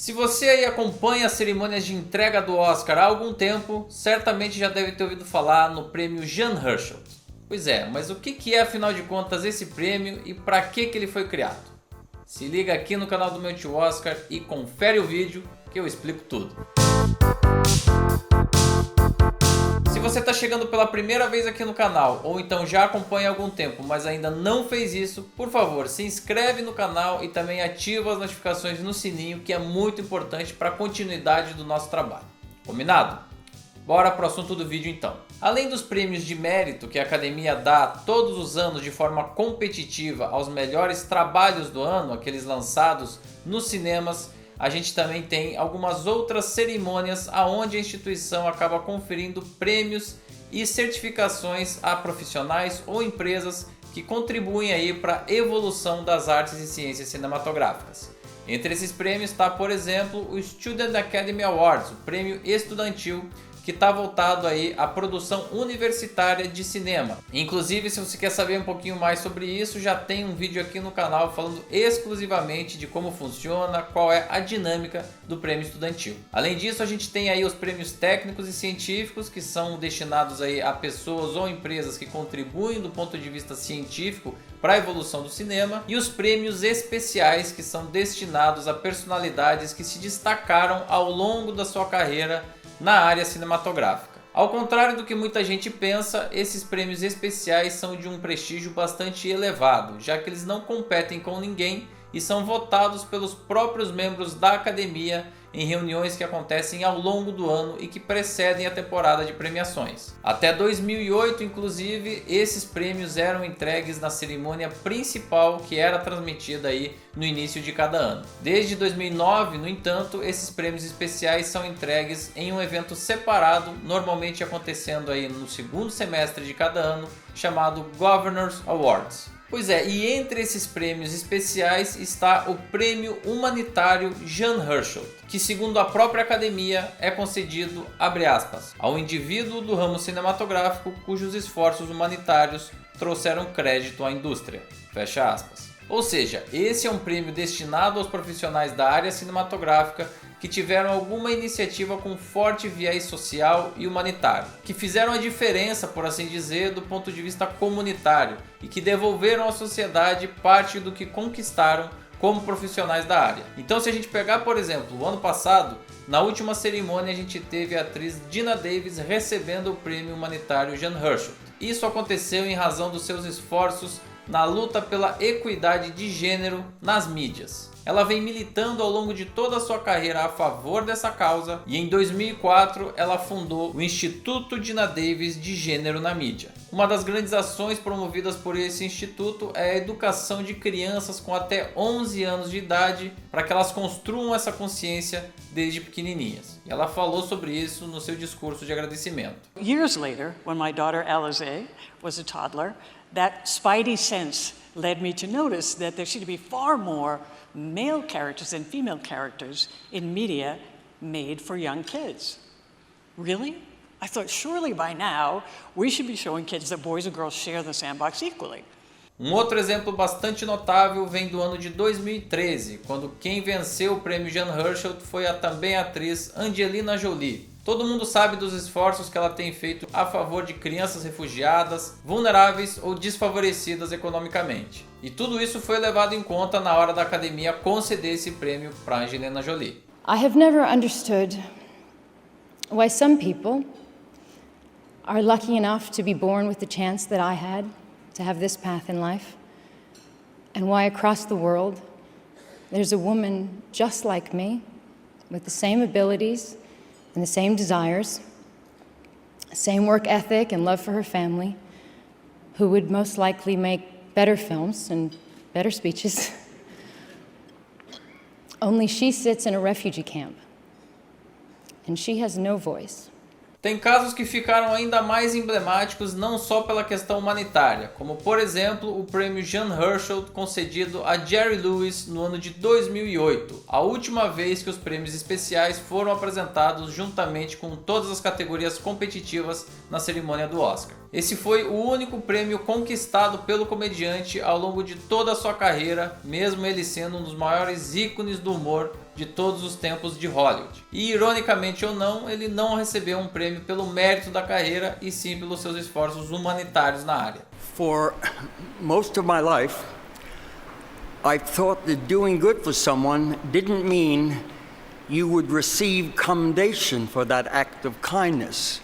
Se você aí acompanha as cerimônias de entrega do Oscar há algum tempo, certamente já deve ter ouvido falar no prêmio Jean Hersholt. Pois é, mas o que é afinal de contas esse prêmio e para que ele foi criado? Se liga aqui no canal do meu tio Oscar e confere o vídeo que eu explico tudo. Se você está chegando pela primeira vez aqui no canal ou então já acompanha há algum tempo, mas ainda não fez isso, por favor, se inscreve no canal e também ativa as notificações no sininho, que é muito importante para a continuidade do nosso trabalho. Combinado? Bora para o assunto do vídeo então. Além dos prêmios de mérito que a Academia dá todos os anos de forma competitiva aos melhores trabalhos do ano, aqueles lançados nos cinemas, a gente também tem algumas outras cerimônias onde a instituição acaba conferindo prêmios e certificações a profissionais ou empresas que contribuem aí para a evolução das artes e ciências cinematográficas. Entre esses prêmios está, por exemplo, o Student Academy Awards, o prêmio estudantil que está voltado aí à produção universitária de cinema. Inclusive, se você quer saber um pouquinho mais sobre isso, já tem um vídeo aqui no canal falando exclusivamente de como funciona, qual é a dinâmica do prêmio estudantil. Além disso, a gente tem aí os prêmios técnicos e científicos, que são destinados aí a pessoas ou empresas que contribuem do ponto de vista científico para a evolução do cinema, e os prêmios especiais, que são destinados a personalidades que se destacaram ao longo da sua carreira na área cinematográfica. Ao contrário do que muita gente pensa, esses prêmios especiais são de um prestígio bastante elevado, já que eles não competem com ninguém e são votados pelos próprios membros da academia em reuniões que acontecem ao longo do ano e que precedem a temporada de premiações. Até 2008, inclusive, esses prêmios eram entregues na cerimônia principal que era transmitida aí no início de cada ano. Desde 2009, no entanto, esses prêmios especiais são entregues em um evento separado, normalmente acontecendo aí no segundo semestre de cada ano, chamado Governors Awards. Pois é, e entre esses prêmios especiais está o Prêmio Humanitário Jean Hersholt, que segundo a própria academia é concedido, abre aspas, ao indivíduo do ramo cinematográfico cujos esforços humanitários trouxeram crédito à indústria, fecha aspas. Ou seja, esse é um prêmio destinado aos profissionais da área cinematográfica que tiveram alguma iniciativa com forte viés social e humanitário, que fizeram a diferença, por assim dizer, do ponto de vista comunitário e que devolveram à sociedade parte do que conquistaram como profissionais da área. Então, se a gente pegar, por exemplo, o ano passado, na última cerimônia a gente teve a atriz Geena Davis recebendo o prêmio humanitário Jean Hersholt. Isso aconteceu em razão dos seus esforços na luta pela equidade de gênero nas mídias. Ela vem militando ao longo de toda a sua carreira a favor dessa causa e em 2004 ela fundou o Instituto Geena Davis de Gênero na Mídia. Uma das grandes ações promovidas por esse instituto é a educação de crianças com até 11 anos de idade para que elas construam essa consciência desde pequenininhas. E ela falou sobre isso no seu discurso de agradecimento. Years later, when my daughter Alize was a toddler, that spidey sense led me to notice that there should be far more male characters than female characters in media made for young kids. Really? I thought surely by now we should be showing kids that boys and girls share the sandbox equally. Um outro exemplo bastante notável vem do ano de 2013, quando quem venceu o prêmio Jean Hersholt foi a também atriz Angelina Jolie. Todo mundo sabe dos esforços que ela tem feito a favor de crianças refugiadas, vulneráveis ou desfavorecidas economicamente. E tudo isso foi levado em conta na hora da academia conceder esse prêmio para Angelina Jolie. I have never understood why some people are lucky enough to be born with the chance that I had to have this path in life, and why across the world there's a woman just like me with the same abilities and the same desires, same work ethic and love for her family, who would most likely make better films and better speeches. Only she sits in a refugee camp, and she has no voice. Tem casos que ficaram ainda mais emblemáticos não só pela questão humanitária, como por exemplo o prêmio Jean Hersholt concedido a Jerry Lewis no ano de 2008, a última vez que os prêmios especiais foram apresentados juntamente com todas as categorias competitivas na cerimônia do Oscar. Esse foi o único prêmio conquistado pelo comediante ao longo de toda a sua carreira, mesmo ele sendo um dos maiores ícones do humor de todos os tempos de Hollywood. E ironicamente ou não, ele não recebeu um prêmio pelo mérito da carreira e sim pelos seus esforços humanitários na área. For most of my life, I thought that doing good for someone didn't mean you would receive commendation for that act of kindness,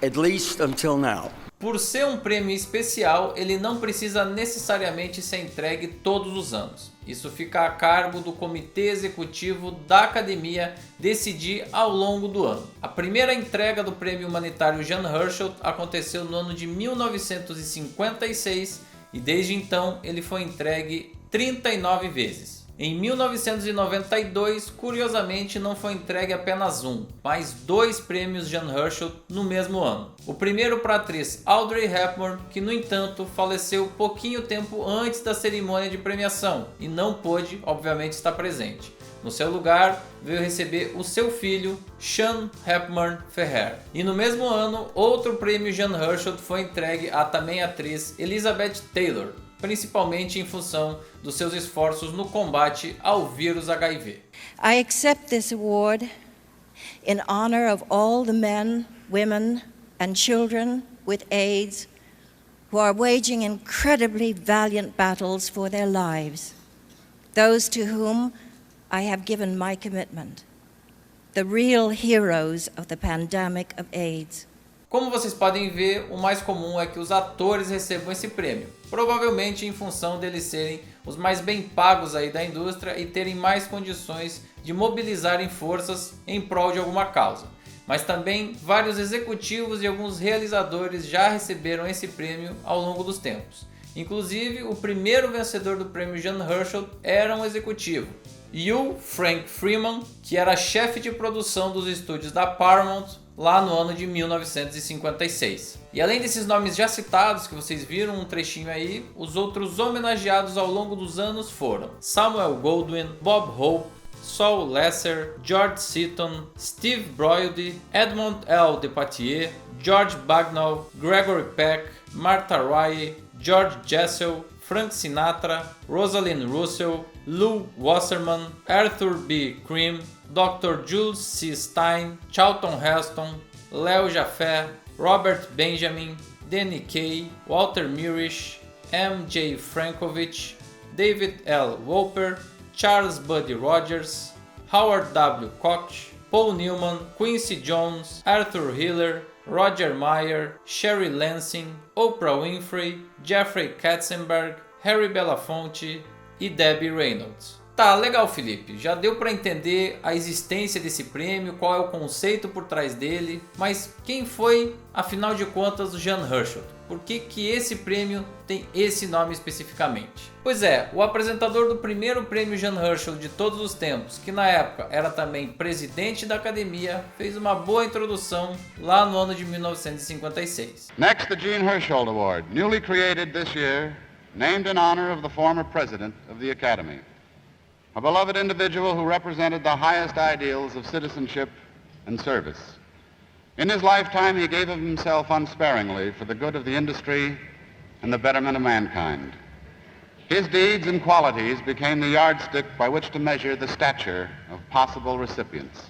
at least until now. Por ser um prêmio especial, ele não precisa necessariamente ser entregue todos os anos. Isso fica a cargo do comitê executivo da academia decidir ao longo do ano. A primeira entrega do prêmio humanitário Jean Hersholt aconteceu no ano de 1956 e desde então ele foi entregue 39 vezes. Em 1992, curiosamente, não foi entregue apenas um, mas 2 prêmios Jean Hersholt no mesmo ano. O primeiro para a atriz Audrey Hepburn, que no entanto faleceu pouquinho tempo antes da cerimônia de premiação e não pôde, obviamente, estar presente. No seu lugar, veio receber o seu filho, Sean Hepburn Ferrer. E no mesmo ano, outro prêmio Jean Hersholt foi entregue à também atriz Elizabeth Taylor, principalmente em função dos seus esforços no combate ao vírus HIV. I accept this award in honor of all the men, women, and children with AIDS who are waging incredibly valiant battles for their lives, those to whom I have given my commitment, the real heroes of the pandemic of AIDS. Como vocês podem ver, o mais comum é que os atores recebam esse prêmio, provavelmente em função deles serem os mais bem pagos aí da indústria e terem mais condições de mobilizarem forças em prol de alguma causa. Mas também vários executivos e alguns realizadores já receberam esse prêmio ao longo dos tempos. Inclusive, o primeiro vencedor do prêmio Jean Hersholt era um executivo, Hugh Frank Freeman, que era chefe de produção dos estúdios da Paramount lá no ano de 1956. E além desses nomes já citados, que vocês viram um trechinho aí, os outros homenageados ao longo dos anos foram Samuel Goldwyn, Bob Hope, Saul Lesser, George Seaton, Steve Broidy, Edmond L. Depardieu, George Bagnall, Gregory Peck, Martha Raye, George Jessel, Frank Sinatra, Rosalind Russell, Lou Wasserman, Arthur B. Krim, Dr. Jules C. Stein, Charlton Heston, Leo Jaffe, Robert Benjamin, Danny Kaye, Walter Mirisch, M.J. Frankovich, David L. Wolper, Charles Buddy Rogers, Howard W. Koch, Paul Newman, Quincy Jones, Arthur Hiller, Roger Meyer, Sherry Lansing, Oprah Winfrey, Jeffrey Katzenberg, Harry Belafonte e Debbie Reynolds. Tá, legal, Felipe, já deu para entender a existência desse prêmio, qual é o conceito por trás dele, mas quem foi, afinal de contas, o Jean Hersholt? Por que esse prêmio tem esse nome especificamente? Pois é, o apresentador do primeiro prêmio Jean Hersholt de todos os tempos, que na época era também presidente da academia, fez uma boa introdução lá no ano de 1956. Next, the Jean Hersholt Award, newly created this year, named in honor of the former president of the Academy. A beloved individual who represented the highest ideals of citizenship and service. In his lifetime, he gave of himself unsparingly for the good of the industry and the betterment of mankind. His deeds and qualities became the yardstick by which to measure the stature of possible recipients.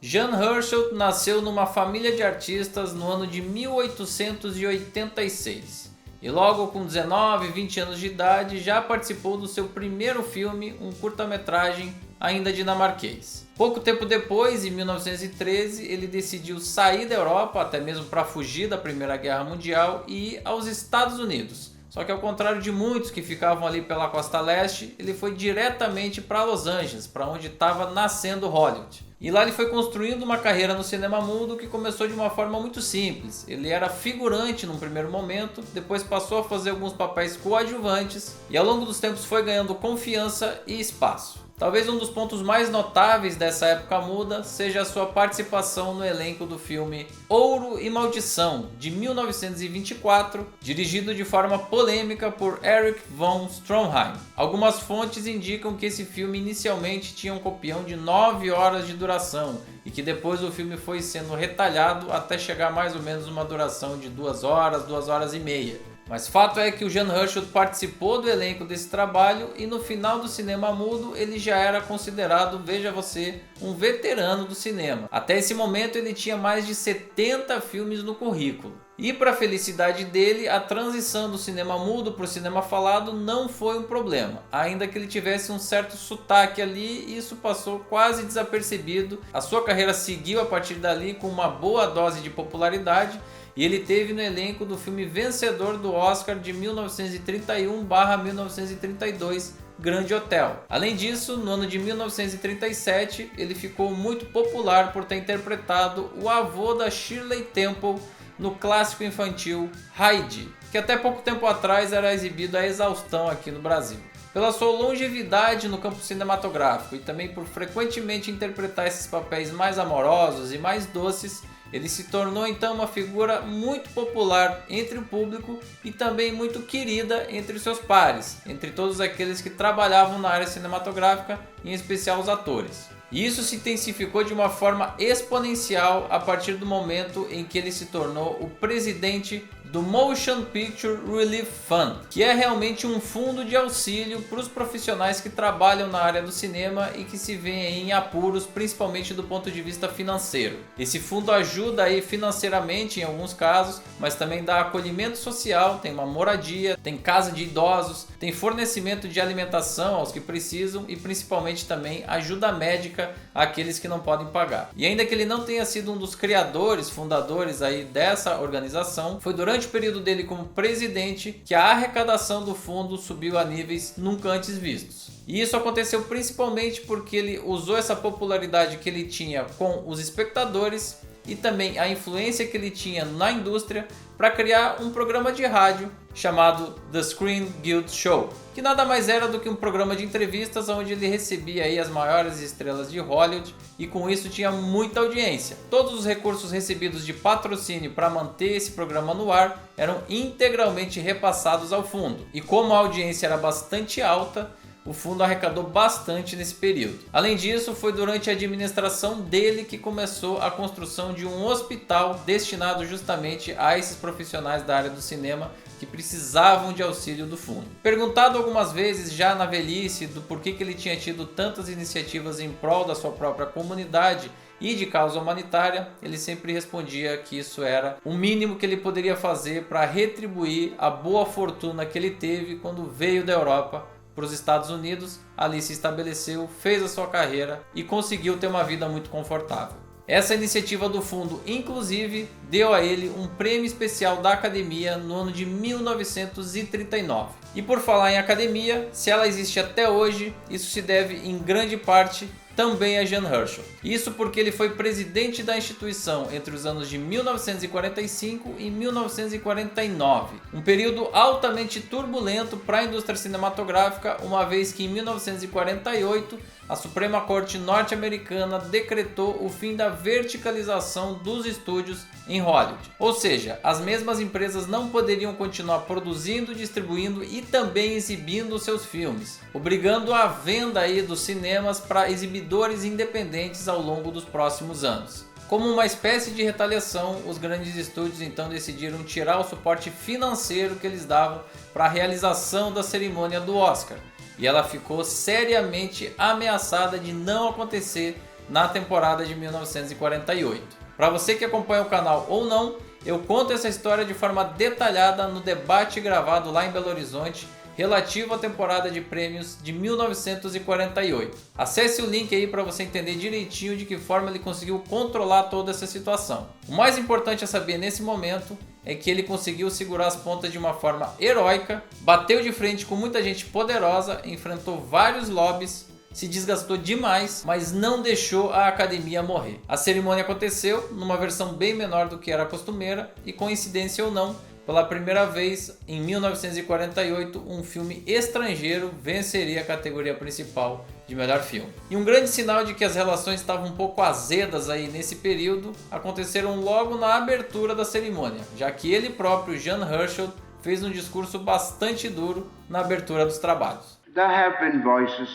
Jean Hersholt nasceu numa família de artistas no ano de 1886. E logo com 19, 20 anos de idade já participou do seu primeiro filme, um curta-metragem ainda dinamarquês. Pouco tempo depois, em 1913, ele decidiu sair da Europa, até mesmo para fugir da Primeira Guerra Mundial, e ir aos Estados Unidos. Só que ao contrário de muitos que ficavam ali pela costa leste, ele foi diretamente para Los Angeles, para onde estava nascendo Hollywood. E lá ele foi construindo uma carreira no cinema mudo que começou de uma forma muito simples. Ele era figurante num primeiro momento, depois passou a fazer alguns papéis coadjuvantes e ao longo dos tempos foi ganhando confiança e espaço. Talvez um dos pontos mais notáveis dessa época muda seja a sua participação no elenco do filme Ouro e Maldição, de 1924, dirigido de forma polêmica por Erich von Stroheim. Algumas fontes indicam que esse filme inicialmente tinha um copião de 9 horas de duração e que depois o filme foi sendo retalhado até chegar mais ou menos uma duração de 2 horas e meia. Mas fato é que o Jean Hersholt participou do elenco desse trabalho e no final do cinema mudo ele já era considerado, veja você, um veterano do cinema. Até esse momento ele tinha mais de 70 filmes no currículo. E para a felicidade dele, a transição do cinema mudo para o cinema falado não foi um problema. Ainda que ele tivesse um certo sotaque ali, isso passou quase desapercebido. A sua carreira seguiu a partir dali com uma boa dose de popularidade. E ele teve no elenco do filme vencedor do Oscar de 1931/1932, Grande Hotel. Além disso, no ano de 1937, ele ficou muito popular por ter interpretado o avô da Shirley Temple no clássico infantil Heidi, que até pouco tempo atrás era exibido à exaustão aqui no Brasil. Pela sua longevidade no campo cinematográfico e também por frequentemente interpretar esses papéis mais amorosos e mais doces, ele se tornou então uma figura muito popular entre o público e também muito querida entre os seus pares, entre todos aqueles que trabalhavam na área cinematográfica, em especial os atores. E isso se intensificou de uma forma exponencial a partir do momento em que ele se tornou o presidente do Motion Picture Relief Fund, que é realmente um fundo de auxílio para os profissionais que trabalham na área do cinema e que se veem em apuros, principalmente do ponto de vista financeiro. Esse fundo ajuda aí financeiramente em alguns casos, mas também dá acolhimento social, tem uma moradia, tem casa de idosos, tem fornecimento de alimentação aos que precisam e principalmente também ajuda médica àqueles que não podem pagar. E ainda que ele não tenha sido um dos criadores, fundadores aí dessa organização, foi durante o período dele como presidente que a arrecadação do fundo subiu a níveis nunca antes vistos. E isso aconteceu principalmente porque ele usou essa popularidade que ele tinha com os espectadores e também a influência que ele tinha na indústria para criar um programa de rádio chamado The Screen Guild Show, que nada mais era do que um programa de entrevistas onde ele recebia aí as maiores estrelas de Hollywood e com isso tinha muita audiência. Todos os recursos recebidos de patrocínio para manter esse programa no ar eram integralmente repassados ao fundo. E como a audiência era bastante alta, o fundo arrecadou bastante nesse período. Além disso, foi durante a administração dele que começou a construção de um hospital destinado justamente a esses profissionais da área do cinema que precisavam de auxílio do fundo. Perguntado algumas vezes já na velhice do porquê que ele tinha tido tantas iniciativas em prol da sua própria comunidade e de causa humanitária, ele sempre respondia que isso era o mínimo que ele poderia fazer para retribuir a boa fortuna que ele teve quando veio da Europa para os Estados Unidos, ali se estabeleceu, fez a sua carreira e conseguiu ter uma vida muito confortável. Essa iniciativa do fundo, inclusive, deu a ele um prêmio especial da Academia no ano de 1939. E por falar em Academia, se ela existe até hoje, isso se deve em grande parte também a Jean Hersholt. Isso porque ele foi presidente da instituição entre os anos de 1945 e 1949. Um período altamente turbulento para a indústria cinematográfica, uma vez que em 1948 a Suprema Corte norte-americana decretou o fim da verticalização dos estúdios em Hollywood. Ou seja, as mesmas empresas não poderiam continuar produzindo, distribuindo e também exibindo seus filmes, obrigando a venda aí dos cinemas para exibidores independentes ao longo dos próximos anos. Como uma espécie de retaliação, os grandes estúdios então decidiram tirar o suporte financeiro que eles davam para a realização da cerimônia do Oscar. E ela ficou seriamente ameaçada de não acontecer na temporada de 1948. Para você que acompanha o canal ou não, eu conto essa história de forma detalhada no debate gravado lá em Belo Horizonte relativo à temporada de prêmios de 1948. Acesse o link aí para você entender direitinho de que forma ele conseguiu controlar toda essa situação. O mais importante a saber nesse momento é que ele conseguiu segurar as pontas de uma forma heróica, bateu de frente com muita gente poderosa, enfrentou vários lobbies, se desgastou demais, mas não deixou a academia morrer. A cerimônia aconteceu numa versão bem menor do que era costumeira e, coincidência ou não, pela primeira vez em 1948 um filme estrangeiro venceria a categoria principal de melhor filme. E um grande sinal de que as relações estavam um pouco azedas aí nesse período aconteceram logo na abertura da cerimônia, já que ele próprio, Jean Hersholt, fez um discurso bastante duro na abertura dos trabalhos. There have been voices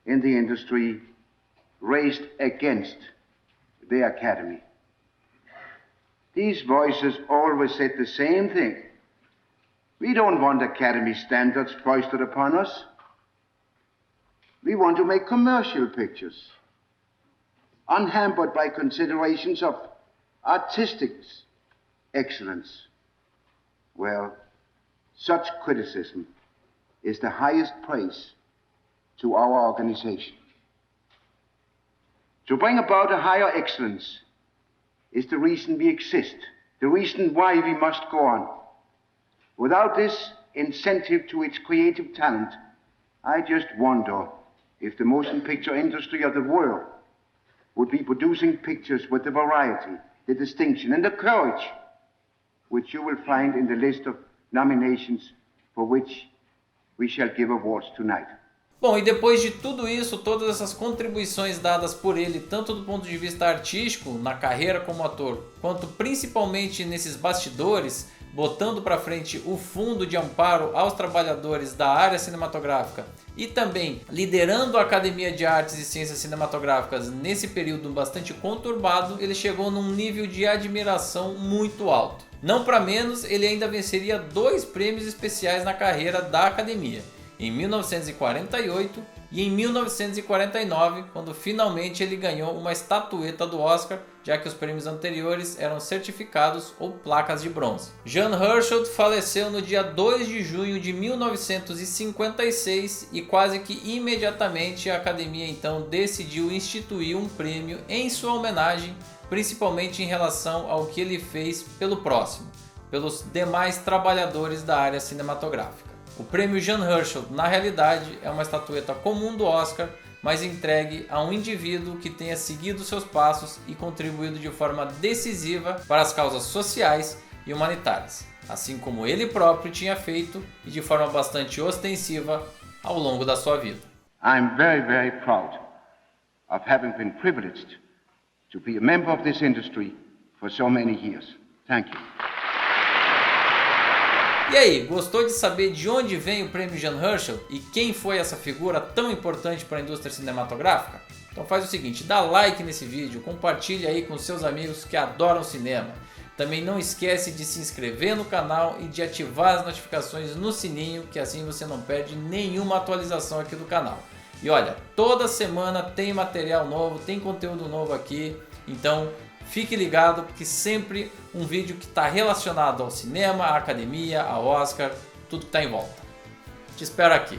in the industry raised against the Academy. These voices always said the same thing. We don't want Academy standards foisted upon us. We want to make commercial pictures, unhampered by considerations of artistic excellence. Well, such criticism is the highest praise to our organization. To bring about a higher excellence is the reason we exist, the reason why we must go on. Without this incentive to its creative talent, I just wonder if the motion picture industry of the world would be producing pictures with the variety, the distinction, and the courage which you will find in the list of nominations for which we shall give awards tonight. Bom, e depois de tudo isso, todas essas contribuições dadas por ele, tanto do ponto de vista artístico, na carreira como ator, quanto principalmente nesses bastidores, botando para frente o fundo de amparo aos trabalhadores da área cinematográfica e também liderando a Academia de Artes e Ciências Cinematográficas nesse período bastante conturbado, ele chegou num nível de admiração muito alto. Não para menos, ele ainda venceria 2 prêmios especiais na carreira da Academia, em 1948 e em 1949, quando finalmente ele ganhou uma estatueta do Oscar, já que os prêmios anteriores eram certificados ou placas de bronze. Jean Hersholt faleceu no dia 2 de junho de 1956 e quase que imediatamente a Academia então decidiu instituir um prêmio em sua homenagem, principalmente em relação ao que ele fez pelo próximo, pelos demais trabalhadores da área cinematográfica. O prêmio Jean Hersholt, na realidade, é uma estatueta comum do Oscar, mas entregue a um indivíduo que tenha seguido seus passos e contribuído de forma decisiva para as causas sociais e humanitárias, assim como ele próprio tinha feito e de forma bastante ostensiva ao longo da sua vida. I'm very, very proud of having been privileged to be a member of this industry for so many years. Thank you. E aí, gostou de saber de onde vem o prêmio Jean Hersholt e quem foi essa figura tão importante para a indústria cinematográfica? Então faz o seguinte, dá like nesse vídeo, compartilha aí com seus amigos que adoram cinema. Também não esquece de se inscrever no canal e de ativar as notificações no sininho, que assim você não perde nenhuma atualização aqui do canal. E olha, toda semana tem material novo, tem conteúdo novo aqui, então fique ligado, porque sempre um vídeo que está relacionado ao cinema, à academia, ao Oscar, tudo que está em volta. Te espero aqui.